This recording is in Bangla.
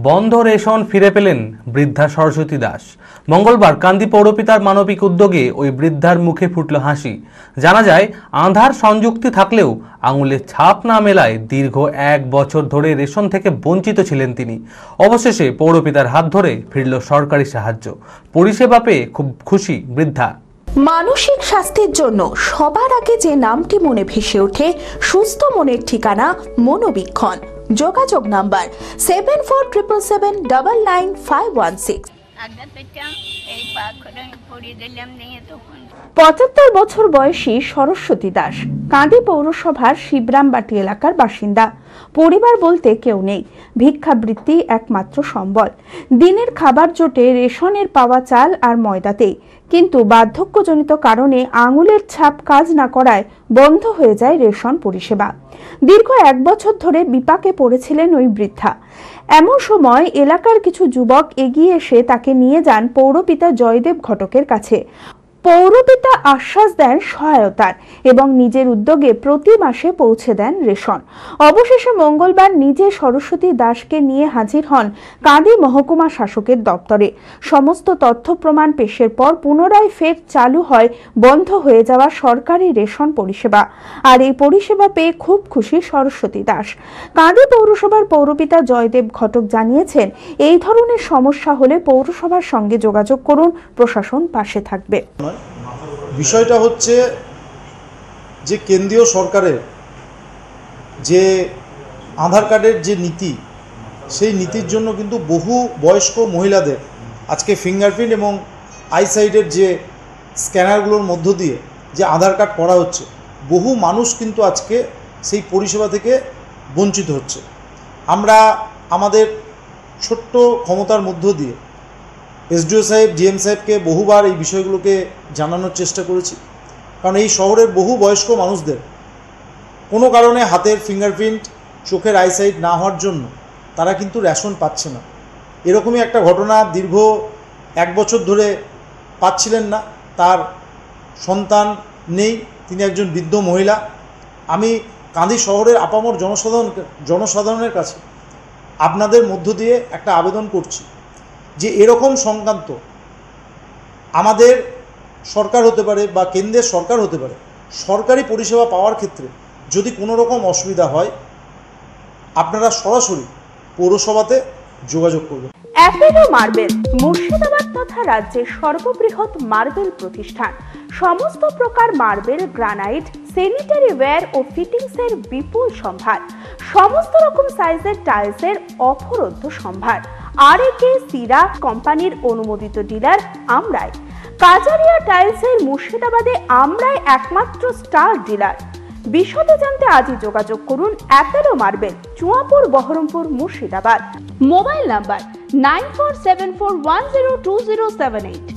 বন্ধ রেশন ফিরে পেলেন বৃদ্ধা সরস্বতী দাস। মঙ্গলবার কান্দি পৌরপিতার মানবিক উদ্যোগে ওই বৃদ্ধার মুখে ফুটল হাসি। জানা যায়, আধার সংযুক্তি থাকলেও আঙুলের ছাপ না মেলায় দীর্ঘ 1 বছর ধরে রেশন থেকে বঞ্চিত ছিলেন তিনি। অবশেষে পৌরপিতার হাত ধরে ফিরল সরকারি সাহায্য। পরিষেবা পেয়ে খুব খুশি বৃদ্ধা। মানসিক স্বাস্থ্যের জন্য সবার আগে যে নামটি মনে ভেসে ওঠে, সুস্থ মনের ঠিকানা মনোবীক্ষণ। যোগাযোগ নাম্বার 7477799516। 75 বছর বয়সী সরস্বতী দাস কাঁদি পৌরসভার শিবরামবাটি এলাকার বাসিন্দা। পরিবার বলতে কেউ নেই, ভিক্ষাবৃত্তি একমাত্র সম্বল। দিনের খাবার জোটে রেশনের পাওয়া চাল আর ময়দাতেই, কিন্তু বার্ধক্যজনিত কারণে আঙুলের ছাপ কাজ না করায় বন্ধ হয়ে যায় রেশন পরিষেবা। দীর্ঘ 1 বছর ধরে বিপাকে পড়েছিলেন ওই বৃদ্ধা। এমন সময় এলাকার কিছু যুবক এগিয়ে এসে তাকে নিয়ে যান পৌরপিতা জয়দেব ঘটকের কাছে। পৌরপিতা আশ্বাস দেন সহায়তার এবং নিজের উদ্যোগে প্রতি মাসে পৌঁছে দেন রেশন। অবশেষে মঙ্গলবার নিজে সরস্বতী দাসকে নিয়ে হাজির হন কাঁদি মহকুমা শাসকের দপ্তরে। সমস্ত তথ্য প্রমাণ পেশের পর পুনরায় ফের চালু হয় বন্ধ হয়ে যাওয়া সরকারি রেশন পরিষেবা। আর এই পরিষেবা পেয়ে খুব খুশি সরস্বতী দাস। কাঁদি পৌরসভার পৌরপিতা জয়দেব ঘটক জানিয়েছেন, এই ধরনের সমস্যা হলে পৌরসভার সঙ্গে যোগাযোগ করুন, প্রশাসন পাশে থাকবে। বিষয়টা হচ্ছে যে কেন্দ্রীয় সরকারের যে আধার কার্ডের যে নীতি, সেই নীতির জন্য কিন্তু বহু বয়স্ক মহিলাদের আজকে ফিঙ্গারপ্রিন্ট এবং আইসাইটের যে স্ক্যানারগুলোর মধ্য দিয়ে যে আধার কার্ড করা হচ্ছে, বহু মানুষ কিন্তু আজকে সেই পরিষেবা থেকে বঞ্চিত হচ্ছে। আমরা আমাদের ছোট্ট ক্ষমতার মধ্য দিয়ে এসডিও সাহেব, জিএম সাহেবকে বহুবার এই বিষয়গুলোকে জানানোর চেষ্টা করেছি। কারণ এই শহরের বহু বয়স্ক মানুষদের কোনো কারণে হাতের ফিঙ্গারপ্রিন্ট, চোখের আইসাইট না হওয়ার জন্য তারা কিন্তু রেশন পাচ্ছে না। এরকমই একটা ঘটনা দীর্ঘ 1 বছর ধরে পাচ্ছিলেন না। তার সন্তান নেই, তিনি একজন বৃদ্ধ মহিলা। আমি কাঁদি শহরের আপামর জনসাধারণের কাছে আপনাদের মধ্য দিয়ে একটা আবেদন করছি যে এরকম সংক্রান্ত আমাদের সরকার হতে পারে বা কেন্দ্রের সরকার হতে পারে, সরকারি পরিষেবা পাওয়ার ক্ষেত্রে যদি কোনো রকম অসুবিধা হয়, আপনারা সরাসরি পৌরসভাতে যোগাযোগ করবেন। অ্যাপেলো মার্বেল মুর্শিদাবাদ তথা রাজ্যের সর্ববৃহৎ মার্বেল প্রতিষ্ঠান। সমস্ত প্রকার মার্বেল, গ্রানাইট, স্যানিটারি ওয়্যার ও ফিটিংসের বিপুল সম্ভার। সমস্ত রকম সাইজের টাইলসের অফুরন্ত সম্ভার। আর.এ.কে সিরা কোম্পানির অনুমোদিত ডিলার আমরাই। কাজারিয়া টাইলসের মুর্শিদাবাদে আমরাই একমাত্র স্টার ডিলার। বিশদে জানতে আজই যোগাযোগ করুন Apollo marble, Chuapur, Baharampur, Murshidabad. Mobile number 9474102078।